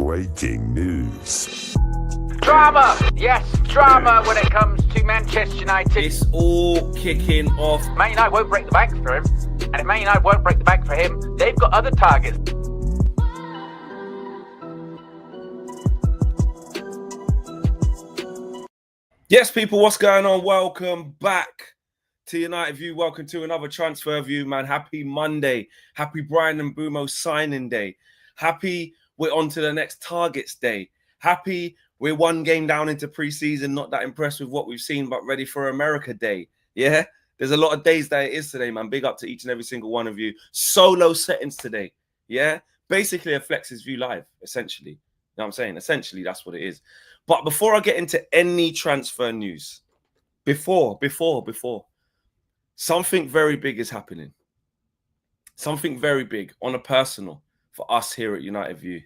Breaking news. Drama! Yes, drama when it comes to Manchester United. It's all kicking off. Man United won't break the bank for him. And if Man United won't break the bank for him, they've got other targets. Yes, people, what's going on? Welcome back to United View. Welcome to another Transfer View, man. Happy Monday. Happy Brian and Mbeumo signing day. Happy we're on to the next targets day. Happy we're one game down into preseason, not that impressed with what we've seen, but ready for America Day. Yeah, there's a lot of days that it is today, man. Big up to each and every single one of you. Solo settings today. Yeah, basically a Flex's View live, essentially. You know what I'm saying? Essentially, that's what it is. But before I get into any transfer news, before, something very big is happening. Something very big on a personal for us here at United View.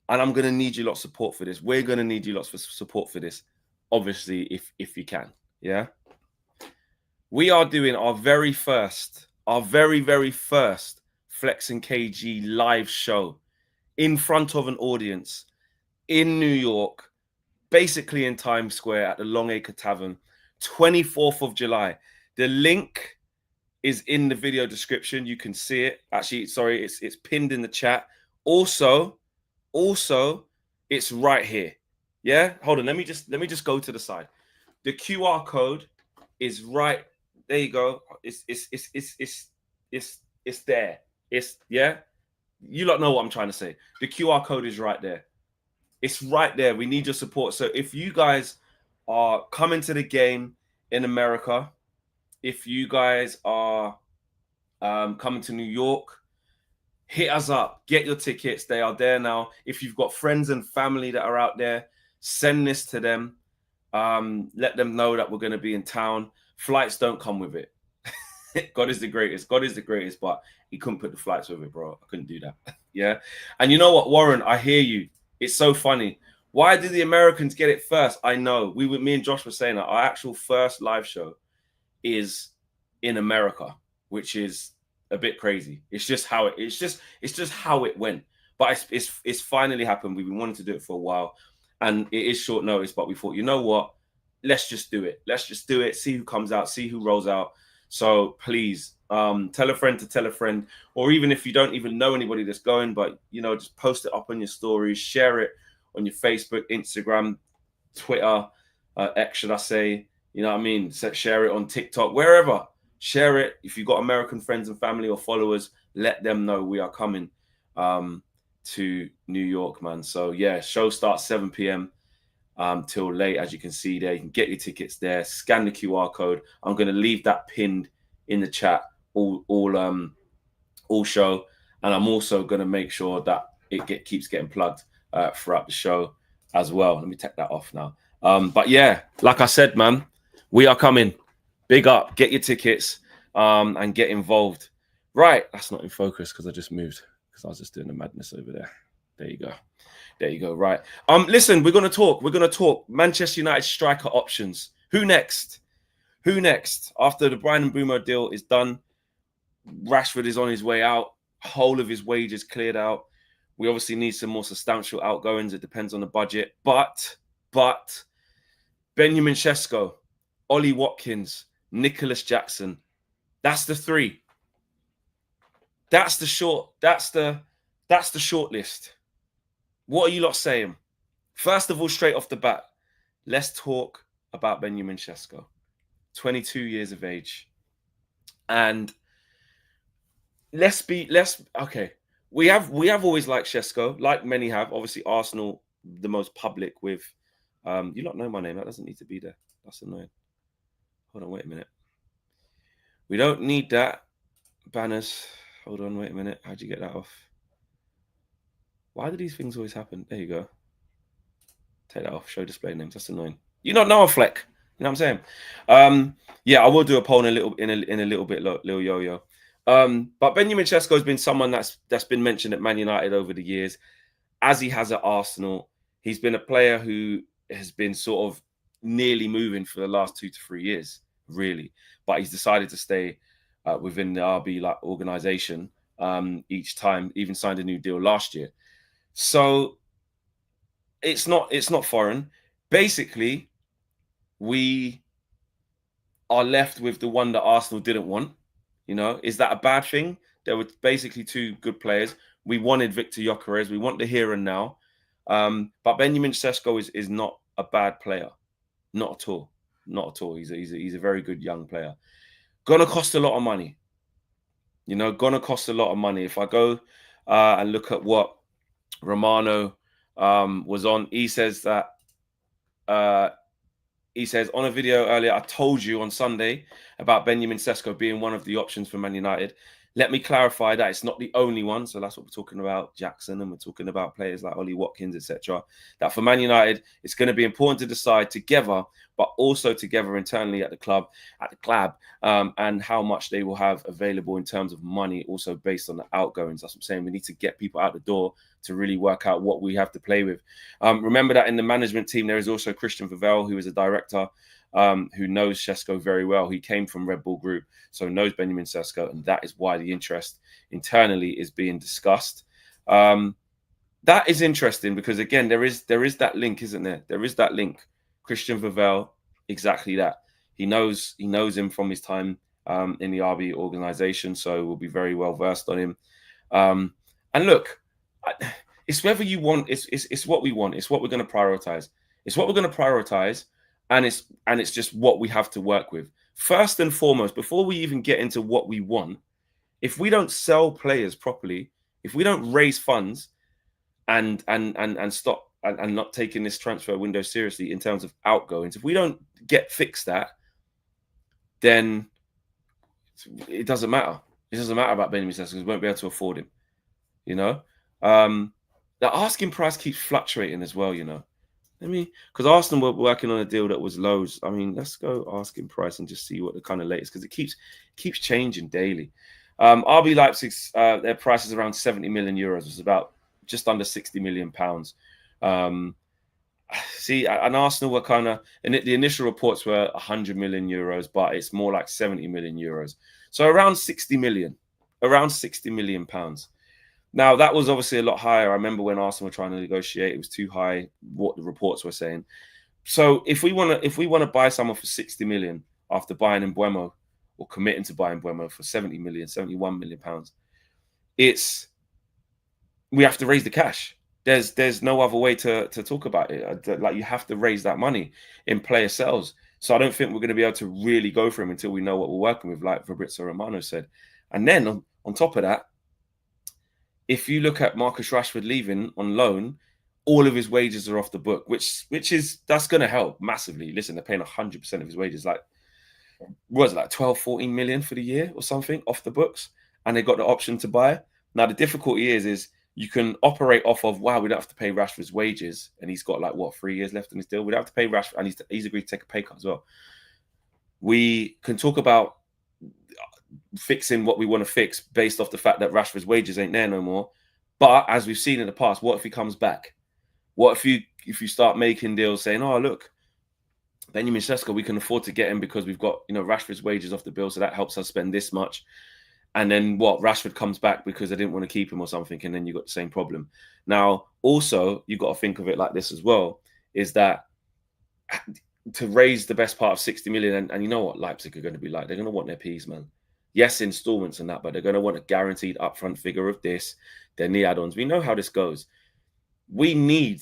And I'm going to need you lots of support for this. We're going to need you lots of support for this, obviously, if you can. Yeah. We are doing our very first Flex and KG live show in front of an audience in New York, basically in Times Square at the Longacre Tavern, 24th of July. The link is in the video description. You can see it. Actually, sorry, it's pinned in the chat. Also, it's right here. Yeah, hold on. Let me just go to the side. The QR code is right. There you go. It's there. It's yeah. You lot know what I'm trying to say. The QR code is right there. It's right there. We need your support. So if you guys are coming to the game in America, if you guys are coming to New York, hit us up. Get your tickets. They are there now. If you've got friends and family that are out there, send this to them. Let them know that we're going to be in town. Flights don't come with it. God is the greatest. God is the greatest, but he couldn't put the flights with it, bro. I couldn't do that. Yeah. And you know what, Warren? I hear you. It's so funny. Why did the Americans get it first? I know. Me and Josh were saying that our actual first live show is in America, which is a bit crazy. It's just how it went. But it's finally happened. We've been wanting to do it for a while, and it is short notice. But we thought, you know what? Let's just do it. Let's just do it. See who comes out. See who rolls out. So please, tell a friend to tell a friend, or even if you don't even know anybody that's going, but just post it up on your stories, share it on your Facebook, Instagram, Twitter, X, should I say? You know what I mean? Share it on TikTok, wherever. Share it. If you've got American friends and family or followers, let them know we are coming to New York, man. So yeah, show starts 7 p.m. Till late, as you can see there. You can get your tickets there. Scan the QR code. I'm going to leave that pinned in the chat all show, and I'm also going to make sure that it keeps getting plugged throughout the show as well. Let me take that off now. But yeah, like I said, man, we are coming. Big up. Get your tickets and get involved. Right, that's not in focus because I just moved because I was just doing the madness over there. There you go. There you go. Right. Listen, we're going to talk Manchester United striker options. Who next? After the Brian and Mbeumo deal is done, Rashford is on his way out. Whole of his wages cleared out. We obviously need some more substantial outgoings. It depends on the budget. But Benjamin Sesko, Ollie Watkins, Nicholas Jackson. That's the three. That's the short list. What are you lot saying? First of all, straight off the bat, let's talk about Benjamin Sesko, 22 years of age. And okay. We have always liked Sesko, like many have. Obviously, Arsenal, the most public with, you don't know my name. That doesn't need to be there. That's annoying. Hold on, wait a minute. We don't need that. Banners. Hold on, wait a minute. How'd you get that off? Why do these things always happen? There you go. Take that off. Show display names. That's annoying. You don't know a Fleck. You know what I'm saying? Yeah, I will do a poll in a little bit, little yo-yo. But Benjamin Sesko has been someone that's been mentioned at Man United over the years, as he has at Arsenal. He's been a player who has been sort of nearly moving for the last 2 to 3 years, really. But he's decided to stay within the RB organization each time. Even signed a new deal last year. So it's not foreign. Basically, we are left with the one that Arsenal didn't want. You know, is that a bad thing? There were basically two good players. We wanted Victor Gyökeres. We want the here and now. But Benjamin Sesko is not a bad player. Not at all. Not at all. He's a very good young player. Gonna cost a lot of money. You know, gonna cost a lot of money. If I go and look at what Romano was on, he says that he says on a video earlier, I told you on Sunday about Benjamin Sesko being one of the options for Man United. Let me clarify that it's not the only one. So that's what we're talking about, Jackson, and we're talking about players like Ollie Watkins, etc. That for Man United, it's going to be important to decide together, but also together internally at the club, and how much they will have available in terms of money, also based on the outgoings. That's what I'm saying. We need to get people out the door to really work out what we have to play with. Remember that in the management team, there is also Christian Vivel, who is a director, who knows Sesko very well. He came from Red Bull Group, so knows Benjamin Sesko, and that is why the interest internally is being discussed. That is interesting because, again, there is that link, isn't there? There is that link. Christian Vivel, exactly that. He knows him from his time in the RB organization, so we'll be very well versed on him. And look, it's whether you want. It's what we want. It's what we're going to prioritize. It's what we're going to prioritize. And it's just what we have to work with. First and foremost, before we even get into what we want, if we don't sell players properly, if we don't raise funds and stop and not taking this transfer window seriously in terms of outgoings, if we don't fix that, then it doesn't matter. It doesn't matter about Benjamin Sesko because we won't be able to afford him. You know, the asking price keeps fluctuating as well. You know. Because Arsenal were working on a deal that was lows. I mean, let's go asking price and just see what the kind of latest, because it keeps changing daily. RB Leipzig's their price is around 70 million euros. It's about just under 60 million pounds. See, and Arsenal were kind of, and the initial reports were 100 million euros, but it's more like 70 million euros. So around 60 million pounds. Now, that was obviously a lot higher. I remember when Arsenal were trying to negotiate, it was too high, what the reports were saying. So if we want to buy someone for 60 million after buying Mbeumo, or committing to buying Mbeumo for 70 million, 71 million pounds, we have to raise the cash. There's no other way to talk about it. Like, you have to raise that money in player sales. So I don't think we're going to be able to really go for him until we know what we're working with, like Fabrizio Romano said. And then on top of that, if you look at Marcus Rashford leaving on loan, all of his wages are off the book, that's going to help massively. Listen, they're paying 100% of his wages, like, what was it, like 12, 14 million for the year or something off the books, and they got the option to buy. Now, the difficulty is you can operate off of, wow, we don't have to pay Rashford's wages, and he's got 3 years left in his deal. We don't have to pay Rashford, and he's agreed to take a pay cut as well. We can talk about fixing what we want to fix based off the fact that Rashford's wages ain't there no more. But as we've seen in the past, what if he comes back? What if you start making deals saying, oh, look, Benjamin Sesko, we can afford to get him because we've got, Rashford's wages off the bill, so that helps us spend this much. And then Rashford comes back because they didn't want to keep him or something, and then you got the same problem. Now, also, you've got to think of it like this as well, is that to raise the best part of 60 million, and you know what Leipzig are going to be like, they're going to want their P's, man. Yes, installments and that, but they're going to want a guaranteed upfront figure of this, then the add-ons. We know how this goes. We need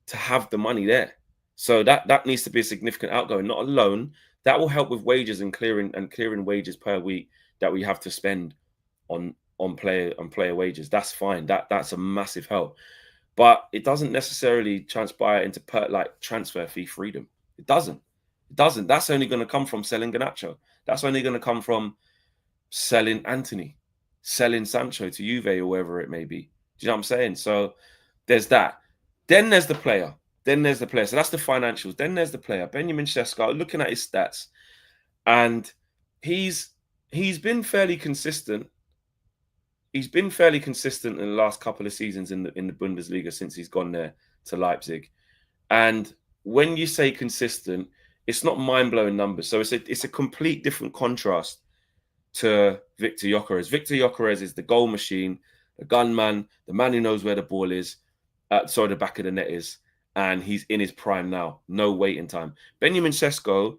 to have the money there. So that needs to be a significant outgoing, not a loan. That will help with wages and clearing wages per week that we have to spend on player wages. That's fine. That's a massive help. But it doesn't necessarily transpire into transfer fee freedom. It doesn't. That's only going to come from selling Garnacho. That's only going to come from selling Anthony, selling Sancho to Juve or wherever it may be. Do you know what I'm saying? So there's that. Then there's the player. So that's the financials. Then there's the player. Benjamin Sesko, looking at his stats, and he's been fairly consistent. He's been fairly consistent in the last couple of seasons in the Bundesliga since he's gone there to Leipzig. And when you say consistent, it's not mind-blowing numbers. So it's a complete different contrast to Victor Gyökeres. Victor Gyökeres is the goal machine, the gunman, the man who knows where the ball is. Sorry, the back of the net is, and he's in his prime now. No waiting time. Benjamin Sesko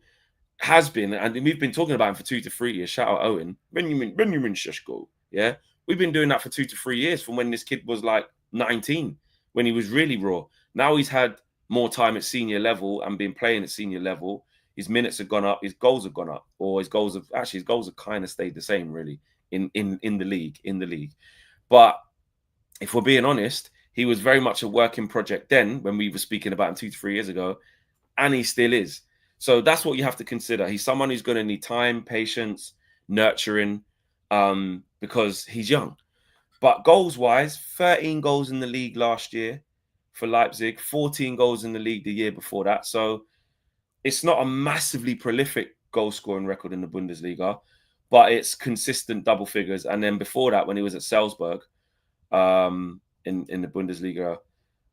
has been, and we've been talking about him for 2 to 3 years. Shout out Owen. Benjamin Sesko. Yeah. We've been doing that for 2 to 3 years from when this kid was like 19, when he was really raw. Now he's had more time at senior level and been playing at senior level. His minutes have gone up, his goals have gone up, or his goals have kind of stayed the same, really, in the league. But if we're being honest, he was very much a working project then when we were speaking about him 2 to 3 years ago, and he still is. So that's what you have to consider. He's someone who's going to need time, patience, nurturing, because he's young. But goals-wise, 13 goals in the league last year for Leipzig, 14 goals in the league the year before that. So it's not a massively prolific goal-scoring record in the Bundesliga, but it's consistent double figures. And then before that, when he was at Salzburg, in the Bundesliga,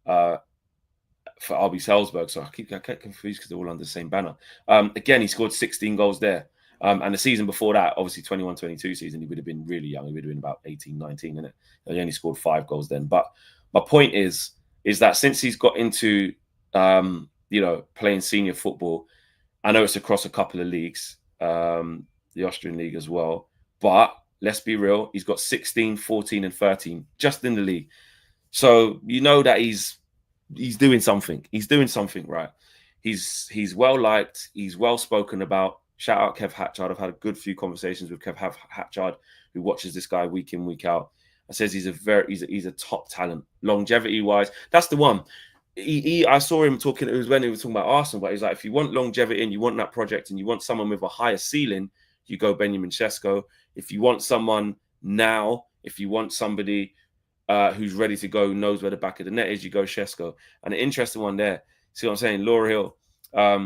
for RB Salzburg, so I get confused because they're all under the same banner. Again, he scored 16 goals there. And the season before that, obviously 21-22 season, he would have been really young. He would have been about 18, 19, innit? He only scored 5 goals then. But my point is that since he's got into, playing senior football, I know it's across a couple of leagues, the Austrian league as well. But let's be real, he's got 16, 14, and 13 just in the league. So you know that he's doing something. He's doing something right. He's well liked. He's well spoken about. Shout out Kev Hatchard. I've had a good few conversations with Kev Hatchard, who watches this guy week in, week out. And says he's a top talent, longevity wise. That's the one. I saw him talking. It was when he was talking about Arsenal, but he's like, if you want longevity and you want that project and you want someone with a higher ceiling, you go Benjamin Sesko. If you want someone now, if you want somebody who's ready to go, knows where the back of the net is, you go Sesko. And an interesting one there. See what I'm saying? Laura Hill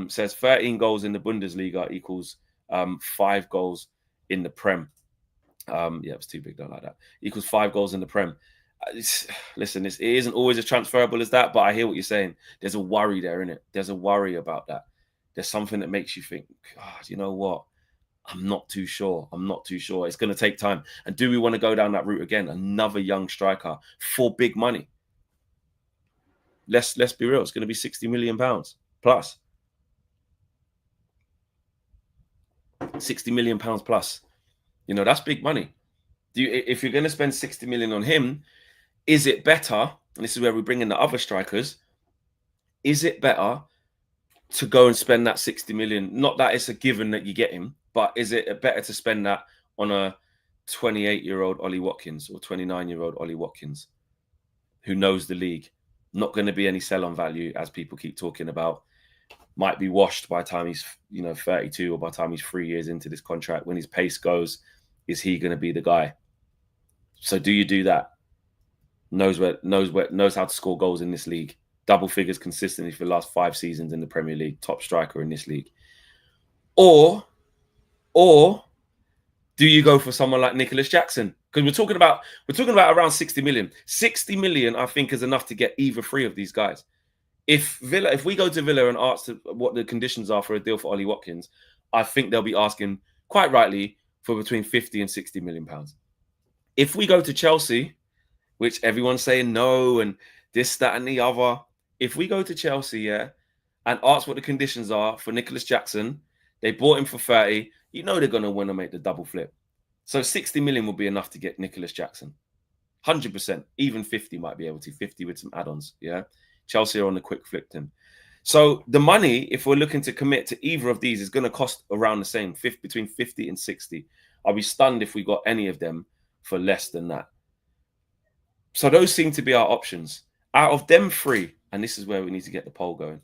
says 13 goals in the Bundesliga equals 5 goals in the Prem. It was too big. Don't like that. Equals 5 goals in the Prem. Listen, it isn't always as transferable as that, but I hear what you're saying. There's a worry there, isn't it? There's a worry about that. There's something that makes you think, God, you know what? I'm not too sure. It's going to take time. And do we want to go down that route again? Another young striker for big money. Let's be real. It's going to be £60 million plus. £60 million plus. You know, that's big money. If you're going to spend 60 million on him, is it better? And this is where we bring in the other strikers. Is it better to go and spend that 60 million? Not that it's a given that you get him, but is it better to spend that on a 28-year-old Ollie Watkins or 29-year-old Ollie Watkins who knows the league? Not going to be any sell-on value, as people keep talking about. Might be washed by the time he's 32 or by the time he's 3 years into this contract. When his pace goes, is he going to be the guy? So do you do that? Knows how to score goals in this league. Double figures consistently for the last 5 seasons in the Premier League. Top striker in this league. Or do you go for someone like Nicholas Jackson? Because we're talking about around 60 million. 60 million, I think, is enough to get either 3 of these guys. If we go to Villa and ask what the conditions are for a deal for Ollie Watkins, I think they'll be asking, quite rightly, for between 50 and 60 million pounds. If we go to Chelsea, which everyone's saying no, and this, that, and the other, if we go to Chelsea, and ask what the conditions are for Nicholas Jackson, they bought him for 30, you know they're going to want to make the double flip. So 60 million will be enough to get Nicholas Jackson. 100%. Even 50 might be able to. 50 with some add-ons, yeah? Chelsea are on the quick flip him. So the money, if we're looking to commit to either of these, is going to cost around the same, between 50 and 60. I'll be stunned if we got any of them for less than that. So those seem to be our options. Out of them 3, and this is where we need to get the poll going.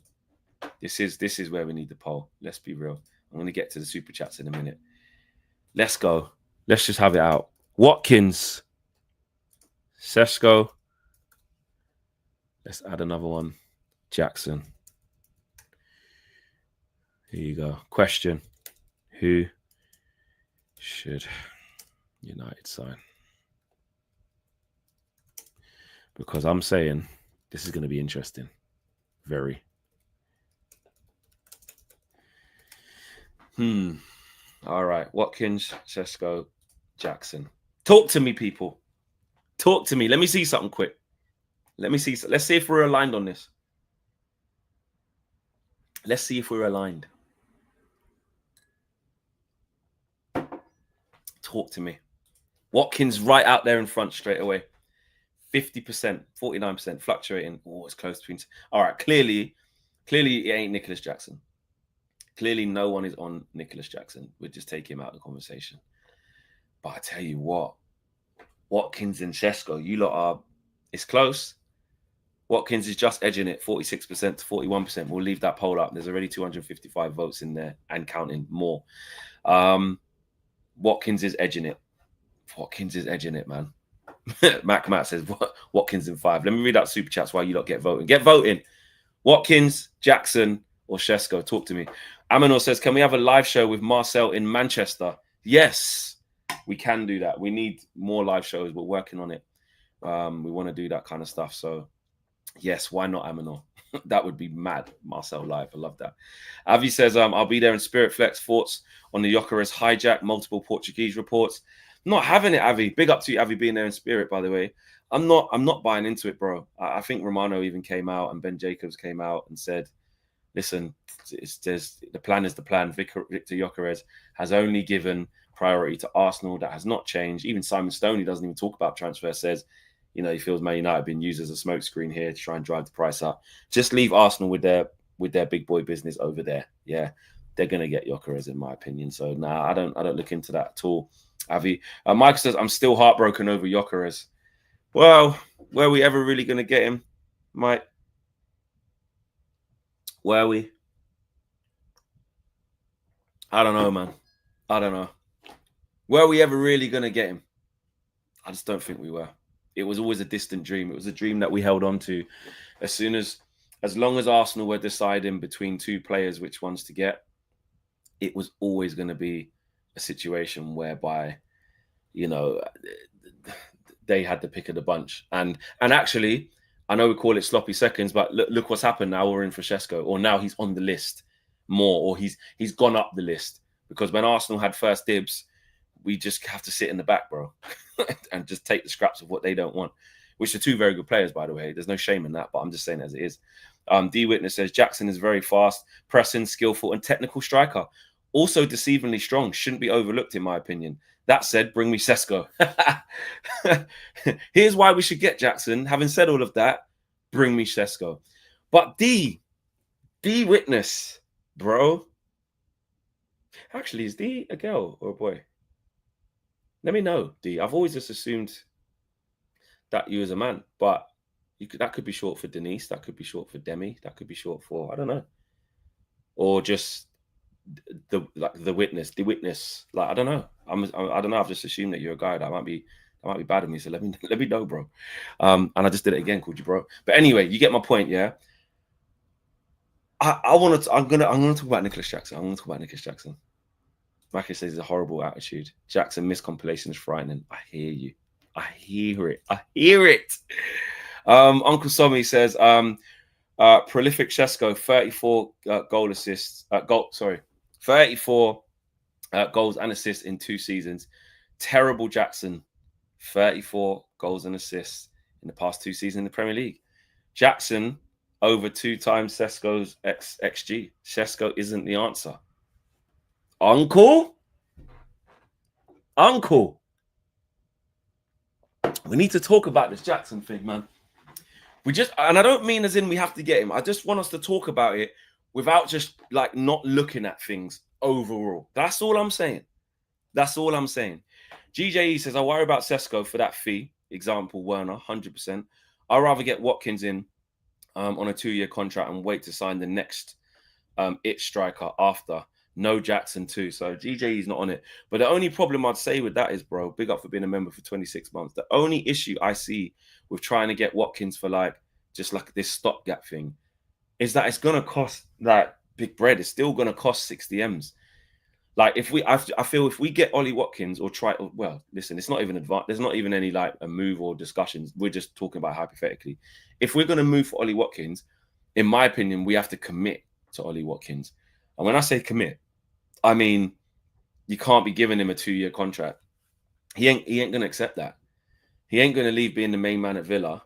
This is where we need the poll. Let's be real. I'm going to get to the super chats in a minute. Let's go. Let's just have it out. Watkins, Sesko. Let's add another one. Jackson. Here you go. Question. Who should United sign? Because I'm saying this is going to be interesting. Very. All right. Watkins, Sesko, Jackson. Talk to me, people. Talk to me. Let me see something quick. Let me see. Let's see if we're aligned on this. Let's see if we're aligned. Talk to me. Watkins right out there in front straight away. 50%, 49%, fluctuating. Oh, it's close between. All right, clearly it ain't Nicholas Jackson. Clearly no one is on Nicholas Jackson. We'll just take him out of the conversation. But I tell you what, Watkins and Sesko, you lot are, it's close. Watkins is just edging it, 46% to 41%. We'll leave that poll up. There's already 255 votes in there and counting more. Watkins is edging it. Watkins is edging it, man. Matt says, Watkins in 5. Let me read out super chats while you lot get voting. Get voting. Watkins, Jackson, or Sesko. Talk to me. Aminor says, can we have a live show with Marcel in Manchester? Yes, we can do that. We need more live shows. We're working on it. We want to do that kind of stuff. So, yes, why not, Aminor? That would be mad. Marcel live. I love that. Avi says, I'll be there in Spirit Flex. Thoughts on the Gyökeres hijack, multiple Portuguese reports. Not having it, Avi. Big up to you, Avi, being there in spirit, by the way. I'm not buying into it, bro. I think Romano even came out and Ben Jacobs came out and said, listen, the plan is the plan. Victor Gyökeres has only given priority to Arsenal. That has not changed. Even Simon Stoney doesn't even talk about transfer, says, you know, he feels Man United being used as a smokescreen here to try and drive the price up. Just leave Arsenal with their big boy business over there. Yeah, they're going to get Gyökeres, in my opinion. So, I don't look into that at all. Avi. Mike says, I'm still heartbroken over Gyökeres. Well, were we ever really going to get him, Mike? Were we? I don't know, man. I don't know. Were we ever really going to get him? I just don't think we were. It was always a distant dream. It was a dream that we held on to. As long as Arsenal were deciding between two players which ones to get, it was always going to be a situation whereby, you know, they had the pick of the bunch. And actually, I know we call it sloppy seconds, but look what's happened now. We're in for Sesko, or now he's on the list more, or he's gone up the list. Because when Arsenal had first dibs, we just have to sit in the back, bro, and just take the scraps of what they don't want, which are two very good players, by the way. There's no shame in that, but I'm just saying as it is. D Witness says, Jackson is very fast, pressing, skillful, and technical striker. Also deceivingly strong, shouldn't be overlooked in my opinion. That said, bring me Sesko. Here's why we should get Jackson. Having said all of that, bring me Sesko. But D Witness, bro. Actually, is D a girl or a boy? Let me know, D. I've always just assumed that you as a man, but that could be short for Denise. That could be short for Demi. That could be short for, I don't know. Or just the witness. Like, I don't know. I don't know. I've just assumed that you're a guy. That might be bad of me. So let me know, bro. And I just did it again, called you bro. But anyway, you get my point, yeah. I'm gonna talk about Nicholas Jackson. Maki says it's a horrible attitude. Jackson missed compilation is frightening. I hear you. I hear it. Uncle Somi says, prolific Sesko, 34 goal assists. 34 goals and assists in 2 seasons. Terrible Jackson, 34 goals and assists in the past 2 seasons in the Premier League. Jackson over 2 times Sesko's XG. Sesko isn't the answer. Uncle, we need to talk about this Jackson thing, man. And I don't mean as in we have to get him. I just want us to talk about it without just like not looking at things overall. That's all I'm saying. GJE says, I worry about Sesko for that fee. Example, Werner, 100%. I'd rather get Watkins in on a 2-year contract and wait to sign the next striker after. No Jackson too. So GJE is not on it. But the only problem I'd say with that is, bro, big up for being a member for 26 months. The only issue I see with trying to get Watkins for just this stopgap thing is that it's going to cost that big bread. It's still going to cost 60 M's. Like I feel if we get Ollie Watkins listen, it's not even advanced. There's not even any a move or discussions. We're just talking about hypothetically. If we're going to move for Ollie Watkins, in my opinion, we have to commit to Ollie Watkins. And when I say commit, I mean, you can't be giving him a 2-year contract. He ain't going to accept that. He ain't going to leave being the main man at Villa,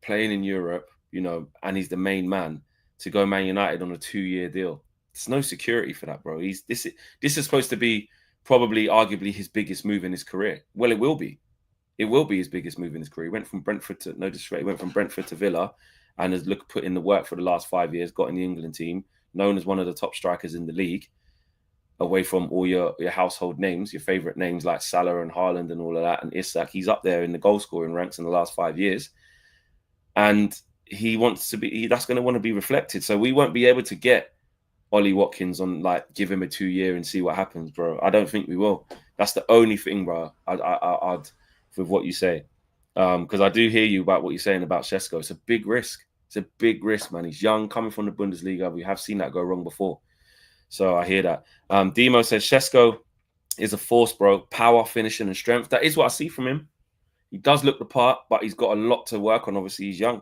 playing in Europe, you know, and he's the main man, to go Man United on a 2-year deal. There's no security for that, bro. This is supposed to be probably arguably his biggest move in his career. Well, it will be. It will be his biggest move in his career. He went from Brentford to, no disrespect, he went from Brentford to Villa and has put in the work for the last 5 years, got in the England team, known as one of the top strikers in the league, away from all your household names, your favorite names like Salah and Haaland and all of that, and Isak. He's up there in the goal scoring ranks in the last 5 years. And he wants to be, that's going to want to be reflected. So we won't be able to get Ollie Watkins on, like, give him a 2-year and see what happens, bro. I don't think we will. That's the only thing, bro. I'd with what you say. Because I do hear you about what you're saying about Sesko. It's a big risk. It's a big risk, man. He's young, coming from the Bundesliga. We have seen that go wrong before. So I hear that. Demo says Sesko is a force, bro. Power, finishing, and strength. That is what I see from him. He does look the part, but he's got a lot to work on. Obviously, he's young.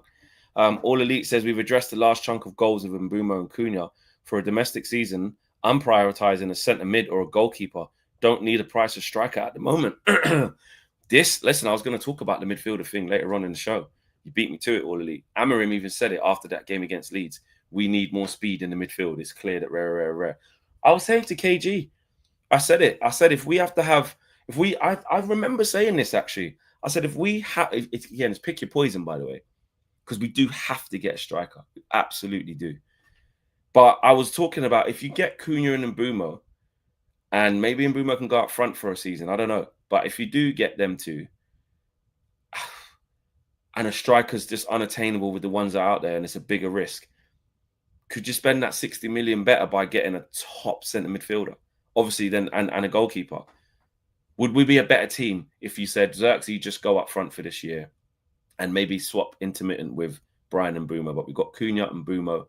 All Elite says we've addressed the last chunk of goals of Mbeumo and Cunha. For a domestic season, I'm prioritizing a centre mid or a goalkeeper. Don't need a price of striker at the moment. Listen, I was going to talk about the midfielder thing later on in the show. You beat me to it, All Elite. Amarim even said it after that game against Leeds. We need more speed in the midfield. It's clear that rare. I was saying to KG, I said it. I said if we have to have, I remember saying this actually. I said if we have, again, it's pick your poison, by the way, because we do have to get a striker. We absolutely do. But I was talking about if you get Cunha and Mbeumo, and maybe Mbeumo can go up front for a season. I don't know. But if you do get them two, and a striker's just unattainable with the ones that are out there, and it's a bigger risk, could you spend that 60 million better by getting a top centre midfielder? Obviously, then and a goalkeeper. Would we be a better team if you said, Xerxes, just go up front for this year and maybe swap intermittent with Brian and Mbeumo? But we've got Cunha and Mbeumo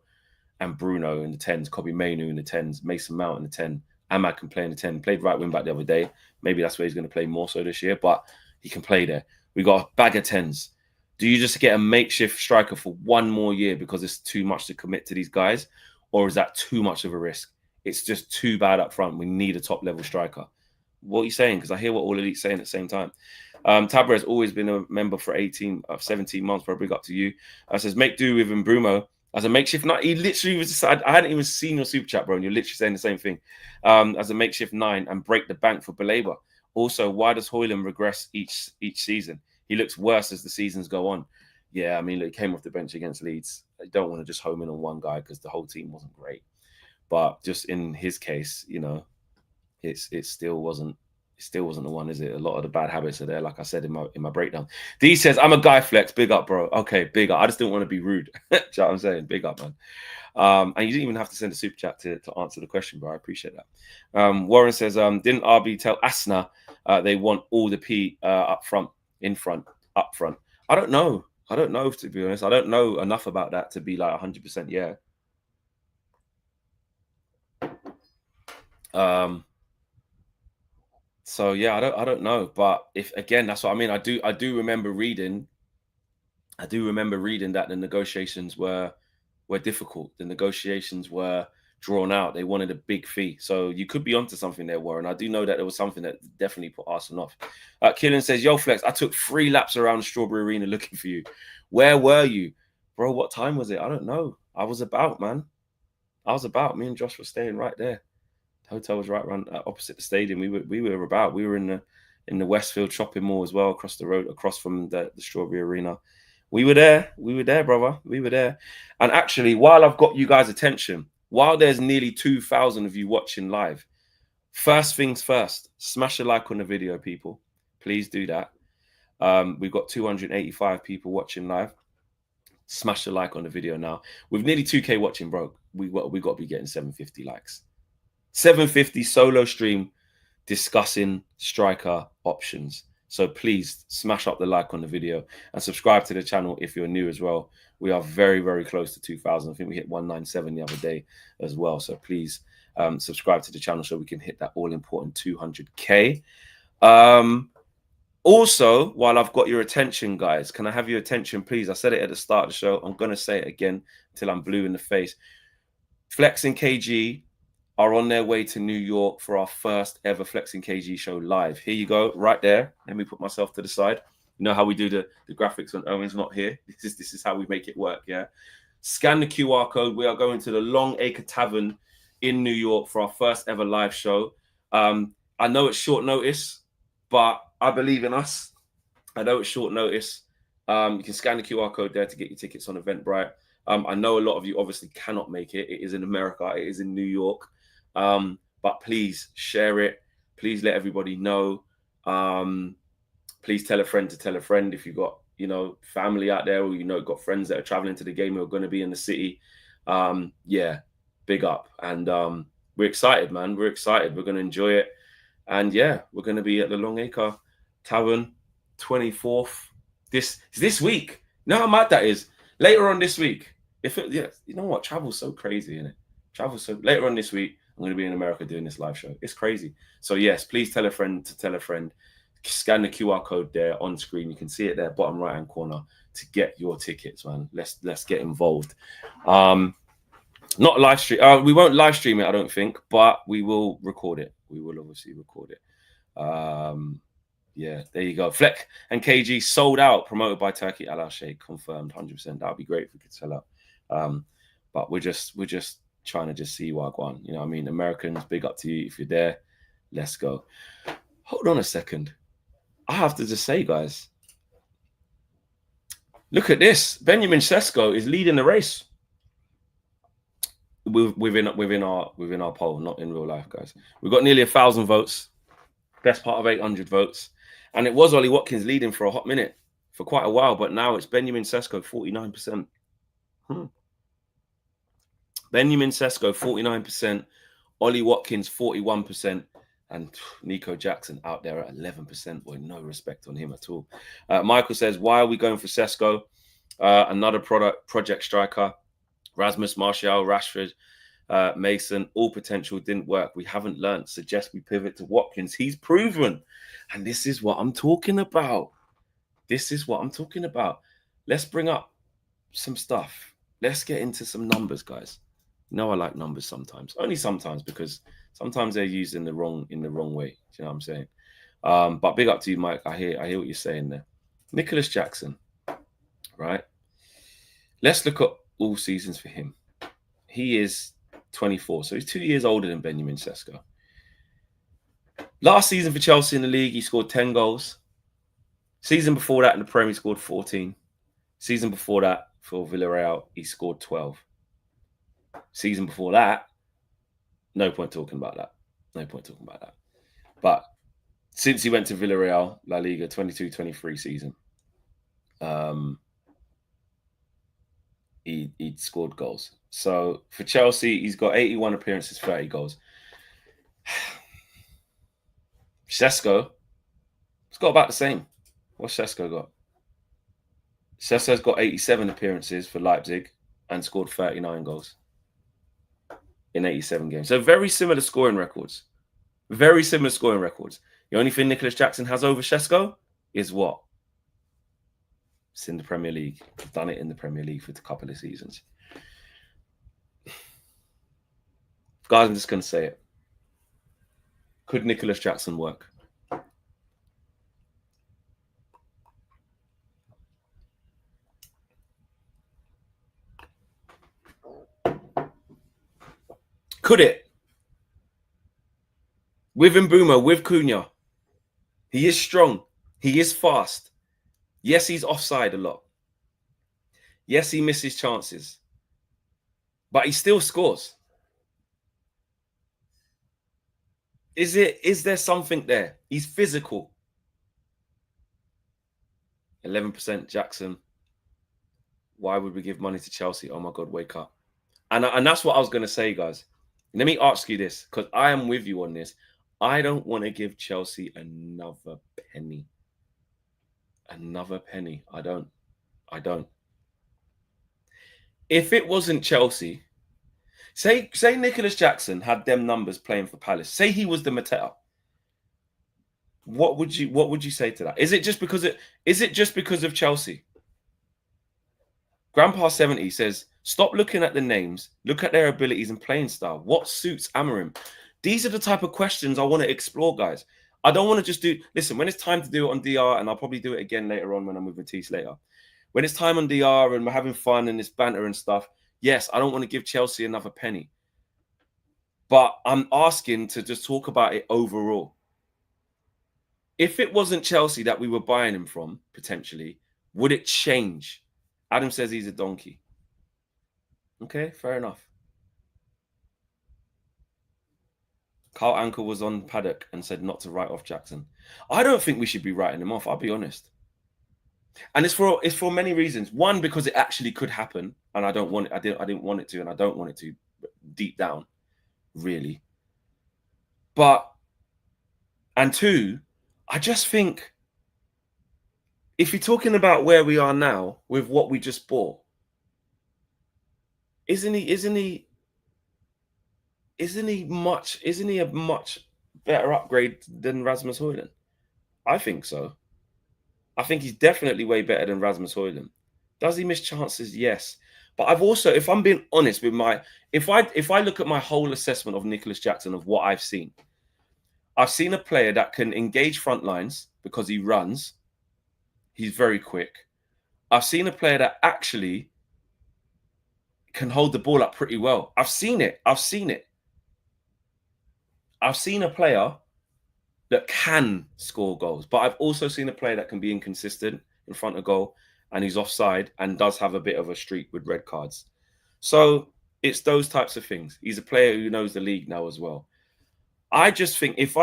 and Bruno in the 10s, Kobe Mainu in the 10s, Mason Mount in the 10. Ahmad can play in the 10. Played right wing back the other day. Maybe that's where he's going to play more so this year, but he can play there. We got a bag of 10s. Do you just get a makeshift striker for 1 more year because it's too much to commit to these guys? Or is that too much of a risk? It's just too bad up front. We need a top level striker. What are you saying? Because I hear what all Elite's saying at the same time. Tabra has always been a member for 17 months, bro. Big up to you. Says, make do with Mbeumo as a makeshift. Not, he literally was just, I hadn't even seen your super chat, bro, and you're literally saying the same thing. As a makeshift 9 and break the bank for Baleba. Also, why does Højlund regress each season? He looks worse as the seasons go on. Yeah, I mean, look, he came off the bench against Leeds. I don't want to just home in on one guy because the whole team wasn't great. But just in his case, you know, it still wasn't the one, is it? A lot of the bad habits are there, like I said in my breakdown. D says, I'm a guy flex. Big up, bro. Okay, big up. I just didn't want to be rude. Do you know what I'm saying? Big up, man. And you didn't even have to send a super chat to answer the question, bro. I appreciate that. Warren says, didn't RB tell Asna they want all the P up front? I don't know. To be honest. I don't know enough about that to be like 100% yeah. So yeah, I don't know. But if, again, that's what I mean. I do remember reading that the negotiations were difficult. The negotiations were drawn out. They wanted a big fee. So you could be onto something there, Warren. I do know that there was something that definitely put Arsenal off. Killen says, yo, Flex, I took 3 laps around Strawberry Arena looking for you. Where were you? Bro, what time was it? I don't know. I was about, man. Me and Josh were staying right there. The hotel was right around opposite the stadium. We were about. We were in the Westfield shopping mall as well, across the road, across from the Strawberry Arena. We were there, brother. We were there. And actually, while I've got you guys' attention, while there's nearly 2,000 of you watching live, first things first, smash a like on the video, people. Please do that. We've got 285 people watching live. Smash a like on the video now. With nearly 2K watching, bro, we got to be getting 750 likes. 750 solo stream discussing striker options. So please smash up the like on the video and subscribe to the channel if you're new as well. We are very, very close to 2,000. I think we hit 197 the other day as well. So please subscribe to the channel so we can hit that all-important 200K. Also, while I've got your attention, guys, can I have your attention, please? I said it at the start of the show. I'm going to say it again until I'm blue in the face. Flex and KG are on their way to New York for our first ever Flex and KG show live. Here you go, right there. Let me put myself to the side. You know how we do the graphics when Owen's not here? This is how we make it work, yeah? Scan the QR code. We are going to the Long Acre Tavern in New York for our first ever live show. I know it's short notice, but I believe in us. I know it's short notice. You can scan the QR code there to get your tickets on Eventbrite. I know a lot of you obviously cannot make it. It is in America. It is in New York. But please share it. Please let everybody know. Please tell a friend to tell a friend if you've got, you know, family out there, or, you know, got friends that are traveling to the game who are going to be in the city. Yeah, big up. And we're excited, man. We're excited. We're going to enjoy it. And yeah, we're going to be at the Long Acre Tavern 24th this week. You know how mad that is? Later on this week. You know what? Travel's so crazy, isn't it? Travel's so later on this week. I'm going to be in America doing this live show. It's crazy. So yes, please tell a friend to tell a friend. Scan the QR code there on screen. You can see it there, bottom right hand corner, to get your tickets, man. Let's get involved. Not live stream. We won't live stream it, I don't think, but we will record it. We will obviously record it. Yeah, there you go. Fleck and KG sold out, promoted by Turkey Al Sheikh, confirmed 100%. That would be great if we could sell out. But we're just trying to just see Wagwan. You know what I mean? Americans, big up to you. If you're there, let's go. Hold on a second. I have to just say, guys, look at this. Benjamin Sesko is leading the race within our poll, not in real life, guys. We've got nearly 1,000 votes, best part of 800 votes, and it was Ollie Watkins leading for a hot minute, for quite a while, but now it's Benjamin Sesko 49%. Benjamin Sesko 49%, Ollie Watkins 41%. And Nico Jackson out there at 11%. Boy, no respect on him at all. Michael says, why are we going for Sesko? Another project striker. Rasmus, Martial, Rashford, Mason, all potential, didn't work. We haven't learned. Suggest we pivot to Watkins. He's proven. And this is what I'm talking about. This is what I'm talking about. Let's bring up some stuff. Let's get into some numbers, guys. You know I like numbers sometimes. Only sometimes, because sometimes they're used in the wrong way. Do you know what I'm saying? But big up to you, Mike. I hear what you're saying there. Nicholas Jackson, right? Let's look at all seasons for him. He is 24, so he's 2 years older than Benjamin Sesko. Last season for Chelsea in the league, he scored 10 goals. Season before that in the Premier, he scored 14. Season before that for Villarreal, he scored 12. Season before that, no point talking about that. No point talking about that. But since he went to Villarreal, La Liga 22-23 season, he'd scored goals. So for Chelsea, he's got 81 appearances, 30 goals. Sesko, it's got about the same. What's Sesko got? Sesko's got 87 appearances for Leipzig and scored 39 goals in 87 games. So very similar scoring records. Very similar scoring records. The only thing Nicholas Jackson has over Sesko is what? It's in the Premier League. He's done it in the Premier League for a couple of seasons. Guys, I'm just going to say it. Could Nicholas Jackson work? Could it? With Mbeumo, with Cunha. He is strong. He is fast. Yes, he's offside a lot. Yes, he misses chances. But he still scores. Is there something there? He's physical. 11% Jackson. Why would we give money to Chelsea? Oh my God, wake up. And that's what I was going to say, guys. Let me ask you this, because I am with you on this. I don't want to give Chelsea another penny. Another penny. I don't. If it wasn't Chelsea, say Nicholas Jackson had them numbers playing for Palace. Say he was the Mateta. What would you say to that? Is it just because of Chelsea? Grandpa 70 says, stop looking at the names, look at their abilities and playing style. What suits Amorim? These are the type of questions I want to explore, guys. I don't want to just do. Listen, when it's time to do it on DR, and I'll probably do it again later on when I'm with Matisse later. When it's time on DR and we're having fun and it's banter and stuff, yes, I don't want to give Chelsea another penny. But I'm asking to just talk about it overall. If it wasn't Chelsea that we were buying him from, potentially, would it change? Adam says he's a donkey. Okay, fair enough. Carl Anker was on Paddock and said not to write off Jackson. I don't think we should be writing him off, I'll be honest. And it's for many reasons. One, because it actually could happen, and I don't want it. I didn't want it to, and I don't want it to deep down, really. And two, I just think if you're talking about where we are now with what we just bought, isn't he a much better upgrade than Rasmus Højlund? I think so. I think he's definitely way better than Rasmus Højlund. Does he miss chances? Yes. But I've also, if I'm being honest with if I look at my whole assessment of Nicholas Jackson, of what I've seen a player that can engage front lines because he runs. He's very quick. I've seen a player that actually can hold the ball up pretty well. I've seen it. I've seen a player that can score goals, but I've also seen a player that can be inconsistent in front of goal and he's offside and does have a bit of a streak with red cards. So it's those types of things. He's a player who knows the league now as well. I just think if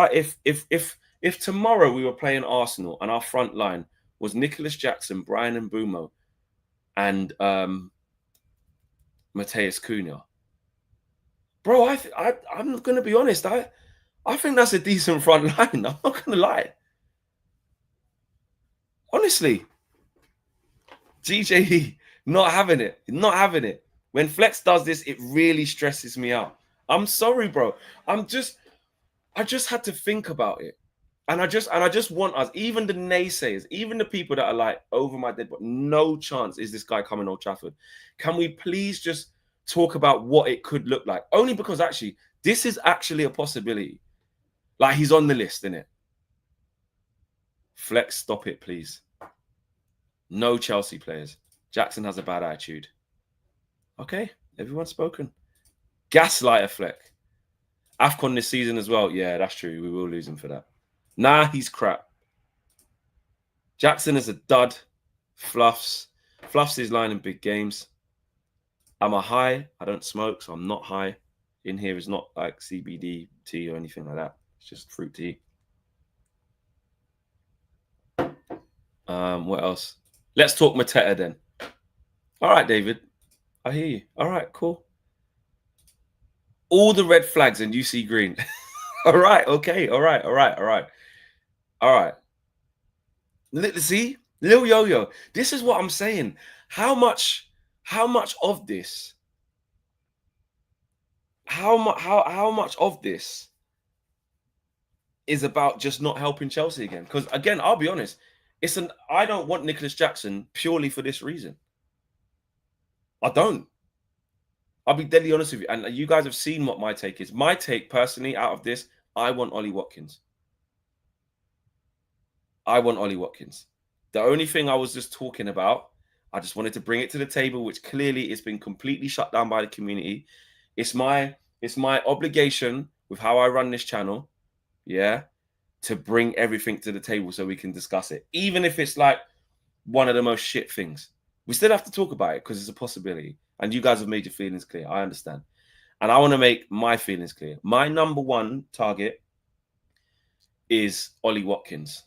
tomorrow we were playing Arsenal and our front line was Nicholas Jackson, Brian Mbeumo, and Mateus Cunha, bro, I'm going to be honest. I think that's a decent front line. I'm not going to lie. Honestly, GJE, not having it. Not having it. When Flex does this, it really stresses me out. I'm sorry, bro. I just had to think about it. And I just want us, even the naysayers, even the people that are like, over my dead, but no chance is this guy coming Old Trafford. Can we please just talk about what it could look like? Only because actually, this is actually a possibility. Like, he's on the list, isn't it? Flex, stop it, please. No Chelsea players. Jackson has a bad attitude. Okay, everyone's spoken. Gaslighter Fleck. AFCON this season as well. Yeah, that's true. We will lose him for that. Nah, he's crap. Jackson is a dud. Fluffs his line in big games. I'm a high. I don't smoke, so I'm not high. In here is not like CBD tea or anything like that. It's just fruit tea. What else? Let's talk Mateta then. All right, David. I hear you. All right, cool. All the red flags and you see green. All right, okay. All right. See, Lil Yo-Yo. This is what I'm saying. How much of this? How much of this is about just not helping Chelsea again? Because again, I'll be honest, I don't want Nicholas Jackson purely for this reason. I don't. I'll be deadly honest with you. And you guys have seen what my take is. My take personally out of this, I want Ollie Watkins. The only thing I was just talking about, I just wanted to bring it to the table, which clearly it's been completely shut down by the community. It's my obligation with how I run this channel, yeah, to bring everything to the table so we can discuss it. Even if it's like one of the most shit things. We still have to talk about it because it's a possibility. And you guys have made your feelings clear. I understand. And I want to make my feelings clear. My number one target is Ollie Watkins.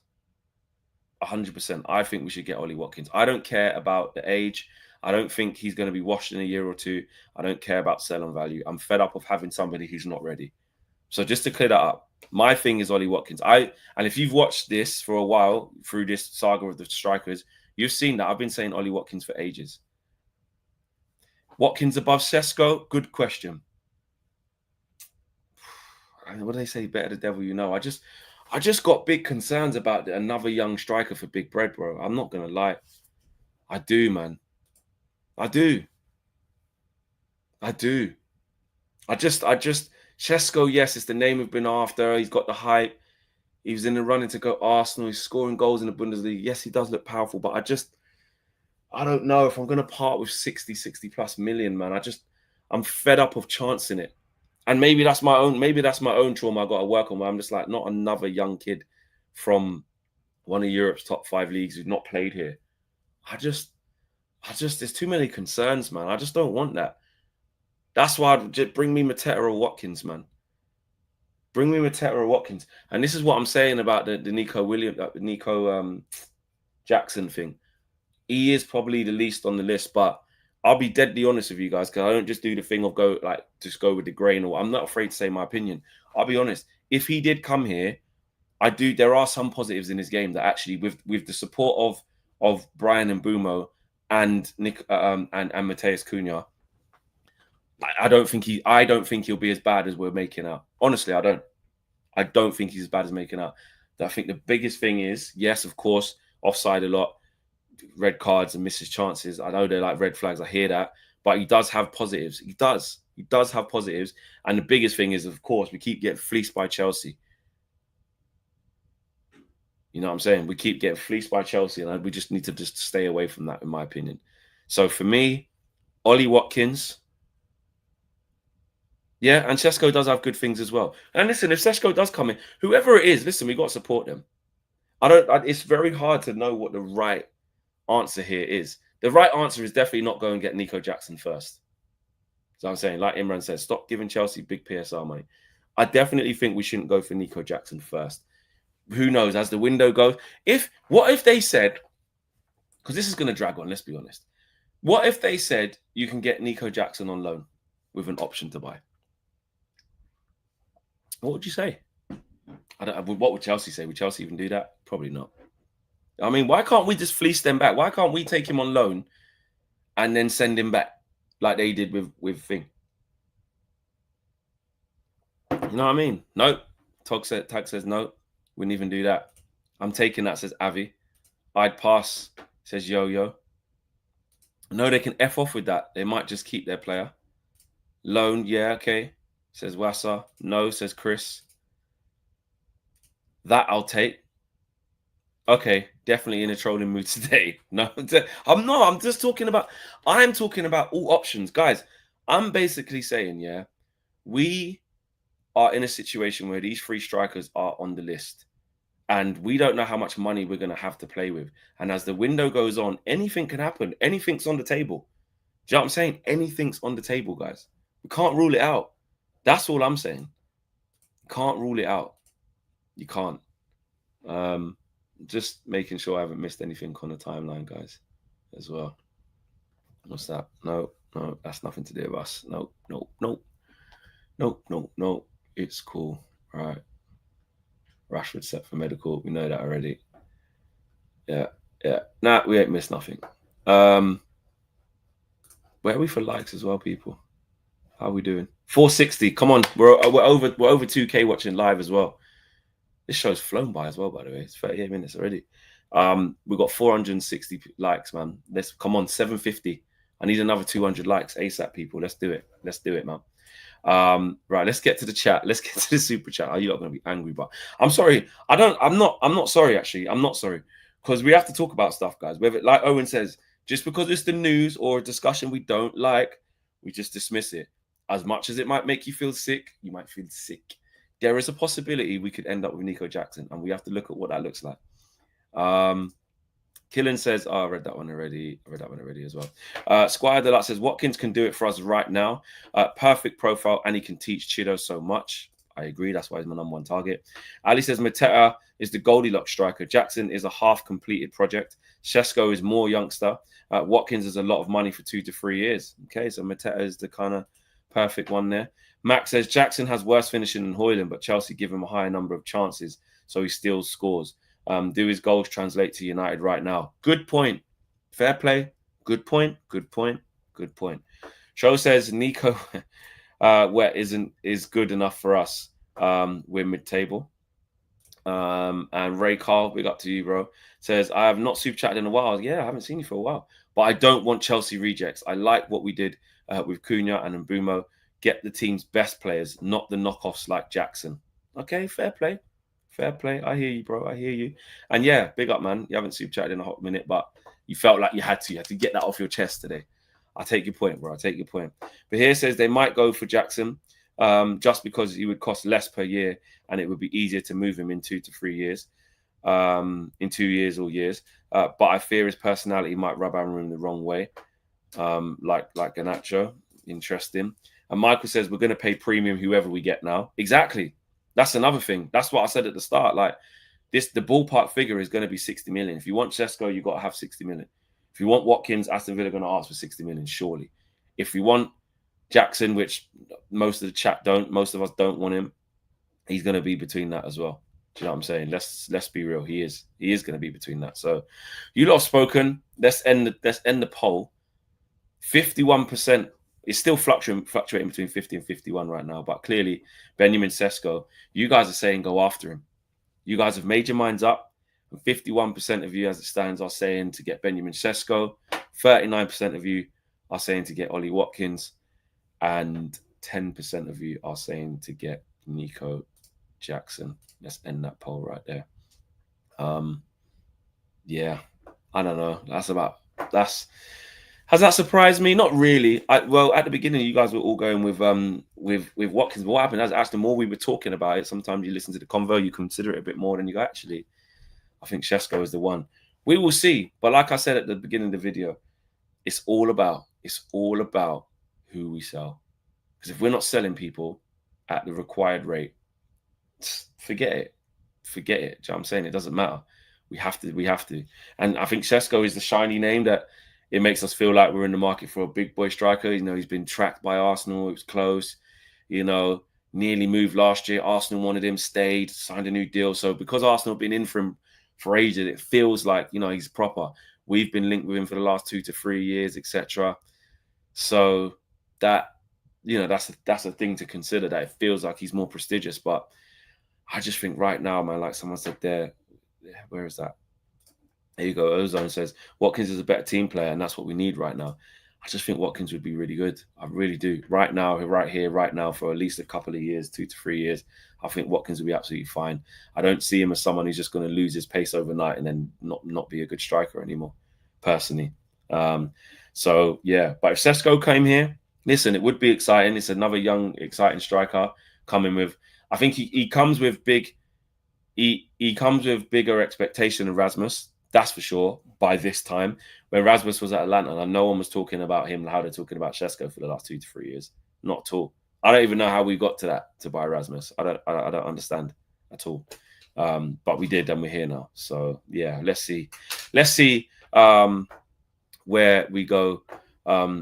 100%. I think we should get Ollie Watkins. I don't care about the age. I don't think he's going to be washed in a year or two. I don't care about sell on value. I'm fed up of having somebody who's not ready. So just to clear that up, my thing is Ollie Watkins. And if you've watched this for a while through this saga of the strikers, you've seen that I've been saying Ollie Watkins for ages. Watkins above Sesko? Good question. What do they say? Better the devil you know. I just got big concerns about another young striker for big bread, bro. I'm not going to lie. I do, man. I do. Sesko, yes, it's the name we've been after. He's got the hype. He was in the running to go Arsenal. He's scoring goals in the Bundesliga. Yes, he does look powerful, but I don't know if I'm going to part with 60 plus million, man. I'm fed up of chancing it. And maybe that's my own trauma I got to work on, where I'm just like, not another young kid from one of Europe's top 5 leagues who's not played here. There's too many concerns, man. I just don't want that. That's why I'd just bring me Mateta or Watkins, man. Bring me Mateta or Watkins. And this is what I'm saying about the Nico Jackson thing. He is probably the least on the list, but I'll be deadly honest with you guys, because I don't just do the thing of just go with the grain. Or I'm not afraid to say my opinion. I'll be honest. If he did come here, there are some positives in his game that actually, with the support of Brian and Mbeumo and Nick and Mateus Cunha, I don't think he'll be as bad as we're making out. Honestly, I don't think he's as bad as making out. I think the biggest thing is, yes, of course, offside a lot, red cards and misses chances. I know they're like red flags. I hear that, but he does have positives. He does have positives. And the biggest thing is, of course, we keep getting fleeced by Chelsea. You know what I'm saying? We keep getting fleeced by Chelsea, and we just need to just stay away from that, in my opinion. So for me, Ollie Watkins. Yeah, and Sesko does have good things as well. And listen, if Sesko does come in, whoever it is, listen, we got to support them. It's very hard to know what the right answer here is. The right answer is definitely not go and get Nico Jackson first. So I'm saying, like Imran says, stop giving Chelsea big PSR money. I definitely think we shouldn't go for Nico Jackson first. Who knows, as the window goes. What if they said, because this is going to drag on, let's be honest. What if they said you can get Nico Jackson on loan with an option to buy? What would you say? What would Chelsea say? Would Chelsea even do that? Probably not. I mean, why can't we just fleece them back? Why can't we take him on loan and then send him back like they did with Thing? You know what I mean? No. Tag says no. Wouldn't even do that. I'm taking that, says Avi. I'd pass, says Yo-Yo. No, they can F off with that. They might just keep their player. Loan, yeah, okay, says Wassa. No, says Chris. That I'll take. Okay, definitely in a trolling mood today. No, I'm not. I'm talking about all options. Guys, I'm basically saying, yeah, we are in a situation where these 3 strikers are on the list. And we don't know how much money we're going to have to play with. And as the window goes on, anything can happen. Anything's on the table. Do you know what I'm saying? Anything's on the table, guys. We can't rule it out. That's all I'm saying. Can't rule it out. You can't. Just making sure I haven't missed anything on the timeline, guys, as well. What's that? No, that's nothing to do with us. No. It's cool. All right. Rashford set for medical. We know that already. Yeah. Nah, we ain't missed nothing. Where are we for likes as well, people? How are we doing? 460. Come on, we're over 2K watching live as well. This show's flown by as well, by the way. It's 38 minutes already. We've got 460 likes, man. Let's come on, 750. I need another 200 likes ASAP, people. Let's do it. Man. Right, let's get to the chat. Let's get to the super chat. Are you not going to be angry? But I'm sorry. I'm not sorry, actually. I'm not sorry. Because we have to talk about stuff, guys. Whether, like Owen says, just because it's the news or a discussion we don't like, we just dismiss it. As much as it might make you feel sick, you might feel sick. There is a possibility we could end up with Nico Jackson, and we have to look at what that looks like. Killen says, I read that one already. As well. Squire Deluxe says, Watkins can do it for us right now. Perfect profile, and he can teach Chido so much. I agree. That's why he's my number 1 target. Ali says, Mateta is the Goldilocks striker. Jackson is a half-completed project. Sesko is more youngster. Watkins is a lot of money for 2 to 3 years. Okay, so Mateta is the kind of perfect one there. Max says, Jackson has worse finishing than Højlund, but Chelsea give him a higher number of chances, so he still scores. Do his goals translate to United right now? Good point. Fair play. Good point. Show says Nico is good enough for us. We're mid-table. And Ray Carl, big up to you, bro. Says, I have not super chatted in a while. Yeah, I haven't seen you for a while. But I don't want Chelsea rejects. I like what we did with Cunha and Mbeumo. Get the team's best players, not the knockoffs like Jackson. Okay, fair play. Fair play. I hear you, bro. I hear you. And yeah, big up, man. You haven't super chatted in a hot minute, but you felt like you had to get that off your chest today. I take your point, bro. I take your point. But here it says they might go for Jackson just because he would cost less per year and it would be easier to move him in 2 to 3 years, in 2 years or years. But I fear his personality might rub Amorim the wrong way, like Garnacho. Interesting. And Michael says we're going to pay premium whoever we get now. Exactly. That's another thing. That's what I said at the start. Like the ballpark figure is going to be 60 million. If you want Sesko, you've got to have 60 million. If you want Watkins, Aston Villa are going to ask for 60 million, surely. If you want Jackson, which most of the chat don't, most of us don't want him, he's going to be between that as well. Do you know what I'm saying? Let's be real. He is going to be between that. So you lot have spoken. Let's end the poll. 51%. It's still fluctuating between 50 and 51 right now. But clearly, Benjamin Sesko, you guys are saying go after him. You guys have made your minds up. And 51% of you, as it stands, are saying to get Benjamin Sesko. 39% of you are saying to get Ollie Watkins. And 10% of you are saying to get Nico Jackson. Let's end that poll right there. Yeah, I don't know. Has that surprised me? Not really. Well, at the beginning, you guys were all going with Watkins. But what happened? As the more we were talking about it, sometimes you listen to the convo, you consider it a bit more, and you go, actually, I think Sesko is the one. We will see. But like I said at the beginning of the video, it's all about who we sell. Because if we're not selling people at the required rate, forget it. Forget it. Do you know what I'm saying? It doesn't matter. We have to. And I think Sesko is the shiny name that it makes us feel like we're in the market for a big boy striker. You know, he's been tracked by Arsenal. It was close. You know, nearly moved last year. Arsenal wanted him, stayed, signed a new deal. So because Arsenal have been in for him for ages, it feels like, you know, he's proper. We've been linked with him for the last 2 to 3 years, etc. So that, you know, that's a thing to consider, that it feels like he's more prestigious. But I just think right now, man, like someone said there, where is that? There you go. Ozone says Watkins is a better team player, and that's what we need right now. I just think Watkins would be really good. I really do. Right now, right here, right now, for at least a couple of years, 2 to 3 years, I think Watkins will be absolutely fine. I don't see him as someone who's just going to lose his pace overnight and then not be a good striker anymore, personally. So, yeah. But if Sesko came here, listen, it would be exciting. It's another young, exciting striker coming with, I think he comes with big, he comes with bigger expectation than Rasmus. That's for sure. By this time, when Rasmus was at Atlanta, and no one was talking about him, how they're talking about Sesko for the last 2 to 3 years. Not at all. I don't even know how we got to that, to buy Rasmus. I don't understand at all. But we did, and we're here now. So yeah, let's see where we go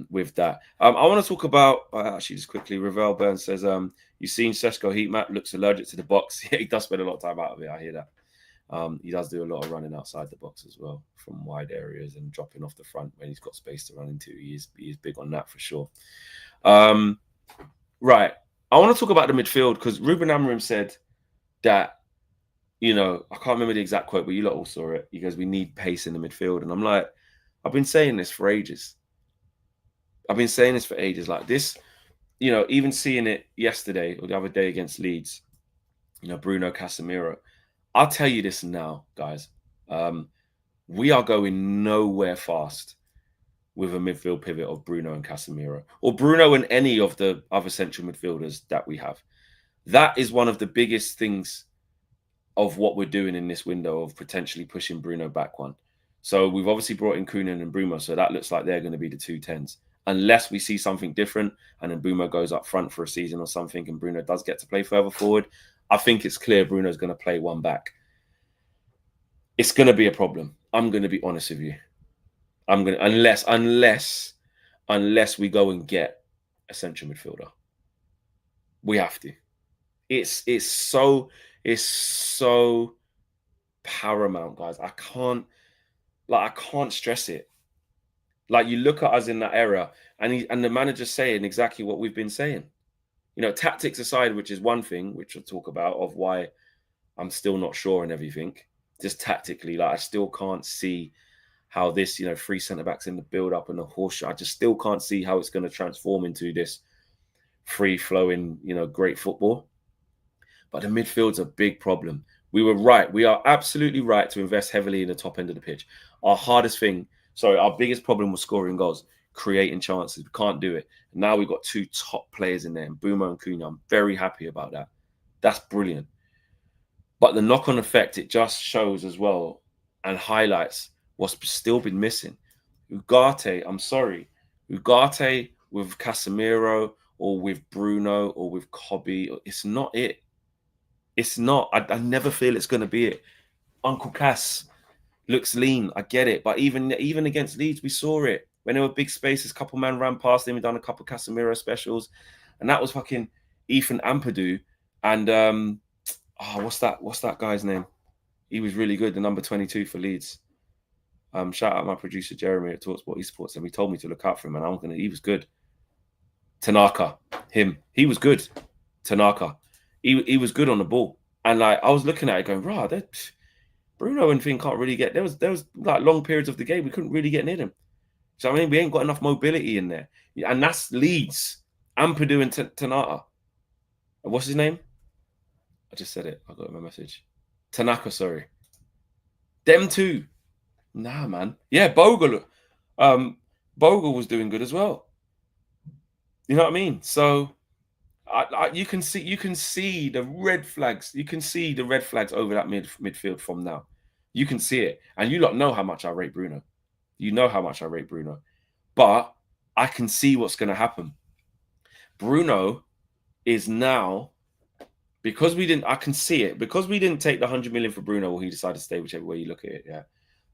with that. I want to talk about actually just quickly. Ravel Burns says, "You've seen Sesko heat map, looks allergic to the box." Yeah, he does spend a lot of time out of it. I hear that. He does do a lot of running outside the box as well, from wide areas and dropping off the front when he's got space to run into. He is big on that for sure. Right. I want to talk about the midfield because Ruben Amorim said that, you know, I can't remember the exact quote, but you lot all saw it. He goes, "We need pace in the midfield." And I'm like, I've been saying this for ages. Like this, you know, even seeing it yesterday or the other day against Leeds, you know, Bruno Casemiro. I'll tell you this now, guys. We are going nowhere fast with a midfield pivot of Bruno and Casemiro, or Bruno and any of the other central midfielders that we have. That is one of the biggest things of what we're doing in this window of potentially pushing Bruno back one. So we've obviously brought in Koeman and Mbeumo, so that looks like they're going to be the 2 10s. Unless we see something different and then Mbeumo goes up front for a season or something and Bruno does get to play further forward, I think it's clear Bruno's going to play one back. It's going to be a problem. I'm going to be honest with you. Unless we go and get a central midfielder. We have to. It's so paramount, guys. I can't stress it. Like, you look at us in that era, and the manager's saying exactly what we've been saying. You know, tactics aside, which is one thing, which I'll talk about, of why I'm still not sure and everything. Just tactically, like, I still can't see how this, you know, 3 centre-backs in the build-up and the horseshoe, I just still can't see how it's going to transform into this free-flowing, you know, great football. But the midfield's a big problem. We were right. We are absolutely right to invest heavily in the top end of the pitch. Our biggest problem was scoring goals, creating chances. We can't do it. And now we've got two top players in there, Mbeumo and Cunha. I'm very happy about that. That's brilliant. But the knock-on effect, it just shows as well and highlights what's still been missing. Ugarte, I'm sorry. Ugarte with Casemiro or with Bruno or with Kobe, it's not it. It's not. I never feel it's going to be it. Uncle Cass looks lean. I get it. But even against Leeds, we saw it. When there were big spaces, a couple man ran past him. We done a couple Casemiro specials. And that was fucking Ethan Ampadu. And what's that guy's name? He was really good, the number 22 for Leeds. Shout out my producer Jeremy at Talksport Esports, and he told me to look out for him, and he was good. Tanaka, he was good. Tanaka, he was good on the ball, and like I was looking at it going, rah, Bruno and thing can't really get. There was like long periods of the game we couldn't really get near them. So I mean, we ain't got enough mobility in there, and that's Leeds, Ampadu and Tanaka. What's his name? I just said it. I got my message. Tanaka, sorry. Them two. Nah, man. Yeah, Bogle. Bogle was doing good as well. You know what I mean? So you can see the red flags. You can see the red flags over that midfield from now. You can see it. And you lot know how much I rate Bruno. You know how much I rate Bruno. But I can see what's going to happen. Bruno is now, because I can see it, because we didn't take the 100 million for Bruno, or he decided to stay, whichever way you look at it, yeah.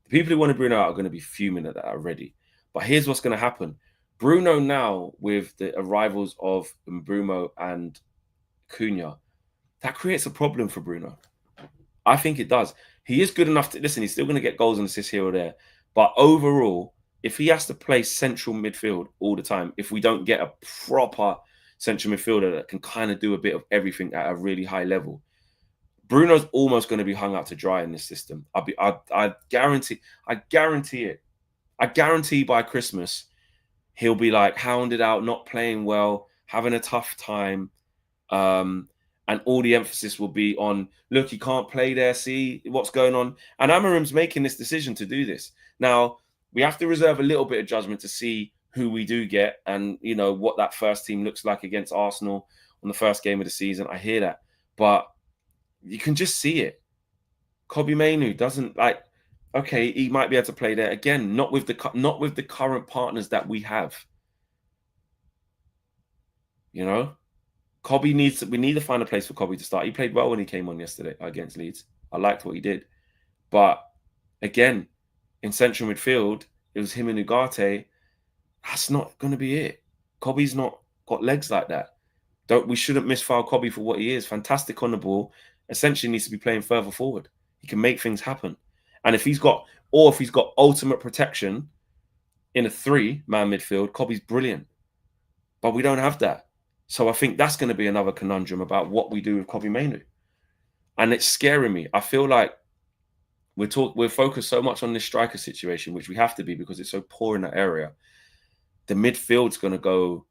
The people who wanted Bruno out are going to be fuming at that already. But here's what's going to happen. Bruno now, with the arrivals of Mbeumo and Cunha, that creates a problem for Bruno. I think it does. He is good enough to, listen, he's still going to get goals and assists here or there. But overall, if he has to play central midfield all the time, if we don't get a proper central midfielder that can kind of do a bit of everything at a really high level, Bruno's almost going to be hung out to dry in this system. I guarantee it. I guarantee by Christmas, he'll be like hounded out, not playing well, having a tough time. And all the emphasis will be on, look, he can't play there. See what's going on. And Amarim's making this decision to do this. Now, we have to reserve a little bit of judgment to see who we do get and, you know, what that first team looks like against Arsenal on the first game of the season. I hear that. But you can just see it. Kobe Mainu doesn't like, okay, he might be able to play there again, not with the current partners that we have. You know, we need to find a place for Kobe to start. He played well when he came on yesterday against Leeds. I liked what he did. But again, in central midfield, it was him and Ugarte. That's not going to be it. Kobe's not got legs like that. We shouldn't misfile Kobe for what he is. Fantastic on the ball. Essentially needs to be playing further forward. He can make things happen. And if he's got ultimate protection in a 3-man midfield, Kobe's brilliant. But we don't have that. So I think that's going to be another conundrum about what we do with Kobe Mainu. And it's scaring me. I feel like we're focused so much on this striker situation, which we have to be because it's so poor in that area. The midfield's going to go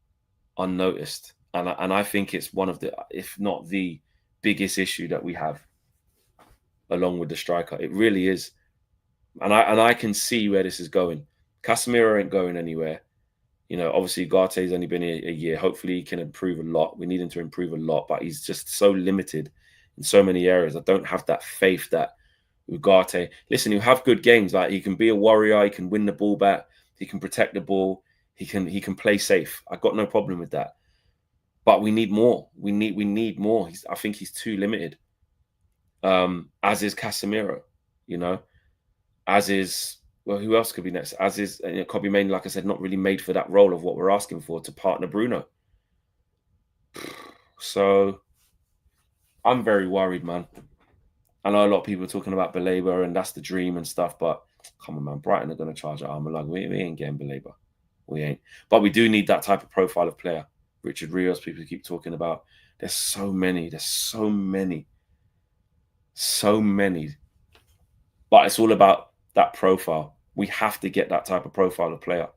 unnoticed. And I think it's one of the, if not the biggest issue that we have along with the striker. It really is. And I can see where this is going. Casemiro ain't going anywhere. You know, obviously Ugarte's only been here a year. Hopefully he can improve a lot. We need him to improve a lot, but he's just so limited in so many areas. I don't have that faith that Ugarte, listen, he'll have good games. Like he can be a warrior, he can win the ball back, he can protect the ball, he can play safe. I've got no problem with that. But we need more. We need more. I think he's too limited. As is Casemiro, you know, as is, well, who else could be next? As is Kobe Mainu, like I said, not really made for that role of what we're asking for to partner Bruno. So I'm very worried, man. I know a lot of people are talking about Baleba and that's the dream and stuff, but come on, man. Brighton are going to charge our arm along. We ain't getting Baleba. We ain't. But we do need that type of profile of player. Richard Rios, people keep talking about. There's so many. There's so many. So many. But it's all about that profile. We have to get that type of profile of player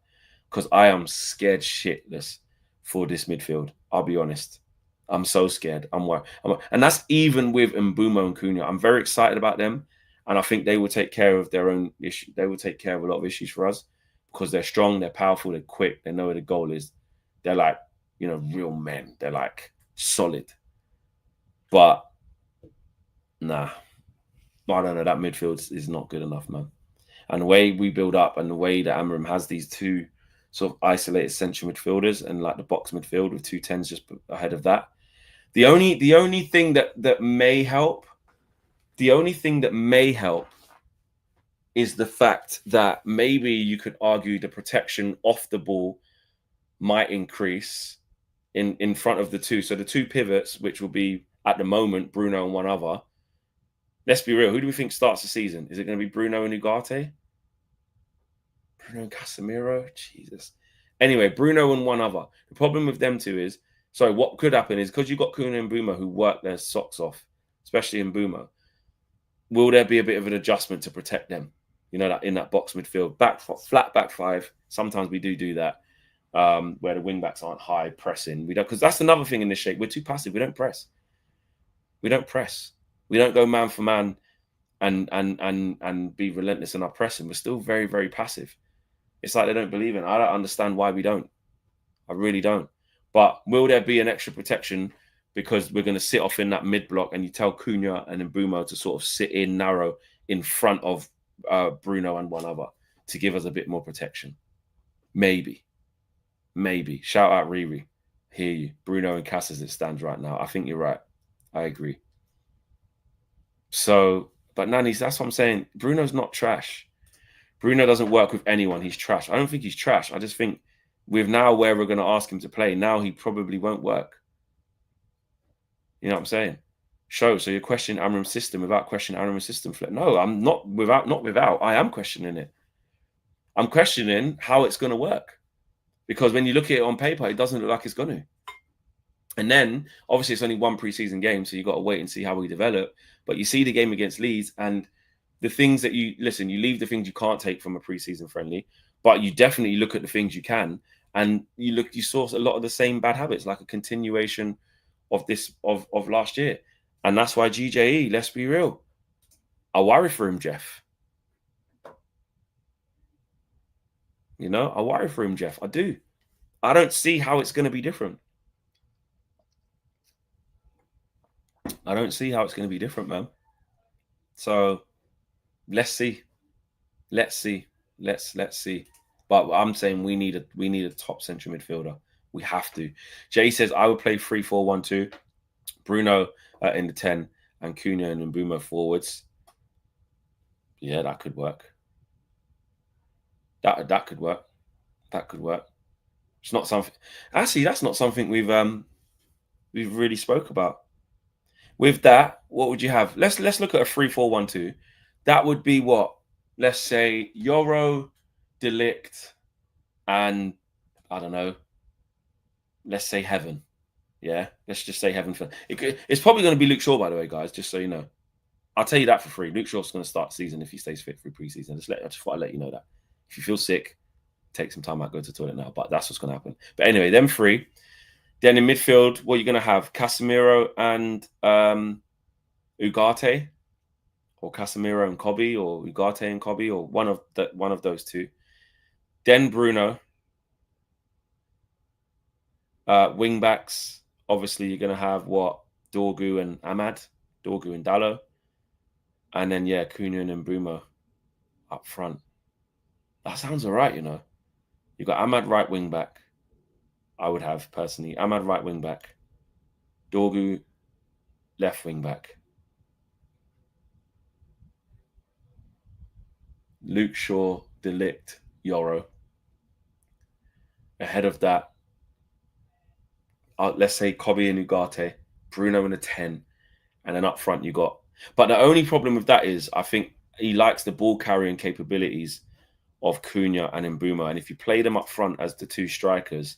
because I am scared shitless for this midfield. I'll be honest. I'm so scared. I'm worried. And that's even with Mbeumo and Cunha. I'm very excited about them. And I think they will take care of their own issue. They will take care of a lot of issues for us because they're strong, they're powerful, they're quick, they know where the goal is. They're like, real men. They're like solid. But nah, I don't know. That midfield is not good enough, man. And the way we build up and the way that Amorim has these two sort of isolated central midfielders and like the box midfield with 2 10s just ahead of that. The only thing that may help, is the fact that maybe you could argue the protection off the ball might increase in front of the two. So the two pivots, which will be at the moment Bruno and one other. Let's be real. Who do we think starts the season? Is it going to be Bruno and Ugarte? Bruno and Casemiro? Jesus. Anyway, Bruno and one other. The problem with them two is, what could happen is because you've got Cunha and Mbeumo who work their socks off, especially in Mbeumo, will there be a bit of an adjustment to protect them? That in that box midfield, flat back five. Sometimes we do that where the wing backs aren't high pressing. We don't, because that's another thing in this shape. We're too passive. We don't press. We don't go man for man and be relentless in our pressing. We're still very, very passive. It's like they don't believe in it. I don't understand why we don't. I really don't. But will there be an extra protection because we're going to sit off in that mid block and you tell Cunha and Mbeumo to sort of sit in narrow in front of Bruno and one other to give us a bit more protection? Maybe. Shout out Riri. Hear you. Bruno and Cass as it stands right now. I think you're right. I agree. So, but Nannies, that's what I'm saying. Bruno's not trash. Bruno doesn't work with anyone. He's trash. I don't think he's trash. I just think with now where we're going to ask him to play, now he probably won't work. You know what I'm saying? So you're questioning Amorim's system without questioning Amorim's system. No, I'm not without. I am questioning it. I'm questioning how it's going to work. Because when you look at it on paper, it doesn't look like it's going to. And then, obviously, it's only one preseason game, so you've got to wait and see how we develop. But you see the game against Leeds, and the things that you leave the things you can't take from a preseason friendly, but you definitely look at the things you can, and you saw a lot of the same bad habits, like a continuation of last year. And that's why GJE, let's be real, I worry for him, Jeff. I worry for him, Jeff. I do. I don't see how it's going to be different. I don't see how it's going to be different, man. So let's see. Let's see. But I'm saying we need a top central midfielder. We have to. Jay says I would play 3-4-1-2. Bruno in the 10 and Cunha and Mbeumo forwards. Yeah, that could work. That could work. It's not something. Actually, that's not something we've really spoke about. With that, what would you have? Let's look at a 3-4-1-2. That would be what? Let's say Yoro, De Ligt, and I don't know. Let's say Heaven. Yeah, let's just say Heaven. It's probably going to be Luke Shaw, by the way, guys. Just so you know, I'll tell you that for free. Luke Shaw's going to start the season if he stays fit through preseason. I just thought I'd let you know that. If you feel sick, take some time out, go to the toilet now. But that's what's going to happen. But anyway, them three. Then in midfield, what are you going to have? Casemiro and Ugarte, or Casemiro and Kobe, or Ugarte and Kobe, or one of those two. Then Bruno. Wing backs, obviously you're going to have Dorgu and Ahmad, Dorgu and Dallo. And then, Cunha and Mbeumo up front. That sounds all right, You've got Ahmad right wing back. I would have, personally, Ahmad right wing back. Dorgu left wing back. Luke Shaw, De Ligt, Yoro. Ahead of that, let's say Kobe and Ugarte, Bruno in a 10, and then up front you got. But the only problem with that is I think he likes the ball carrying capabilities of Cunha and Mbeumo. And if you play them up front as the two strikers,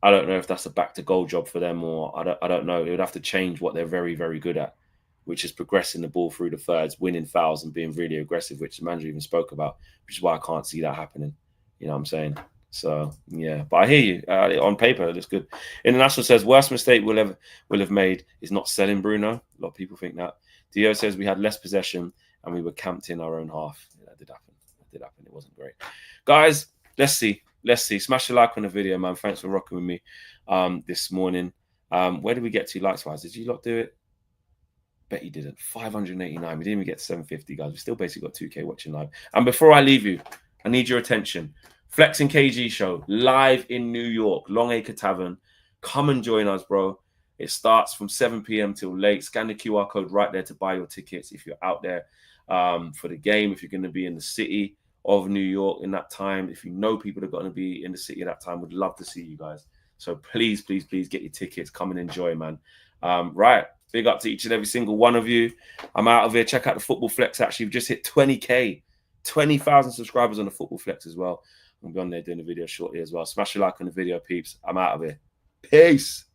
I don't know if that's a back to goal job for them, or I don't know. It would have to change what they're very, very good at, which is progressing the ball through the thirds, winning fouls and being really aggressive, which the manager even spoke about, which is why I can't see that happening. You know what I'm saying? So yeah, but I hear you. On paper, it looks good. International says worst mistake we'll have made is not selling Bruno. A lot of people think that. Dio says we had less possession and we were camped in our own half. Yeah, that did happen. That did happen. It wasn't great, guys. Let's see. Let's see. Smash a like on the video, man. Thanks for rocking with me this morning. Where did we get to likes wise? Did you lot do it? Bet you didn't. 589. We didn't even get to 750, guys. We still basically got 2K watching live. And before I leave you, I need your attention. Flex and KG show live in New York, Longacre Tavern. Come and join us, bro. It starts from 7 p.m. till late. Scan the QR code right there to buy your tickets if you're out there for the game. If you're going to be in the city of New York in that time, if you know people that are going to be in the city at that time, would love to see you guys. So please, please, please get your tickets. Come and enjoy, man. Right. Big up to each and every single one of you. I'm out of here. Check out the Football Flex. Actually, we've just hit 20K, 20,000 subscribers on the Football Flex as well. I'm going to be on there doing a video shortly as well. Smash a like on the video, peeps. I'm out of here. Peace.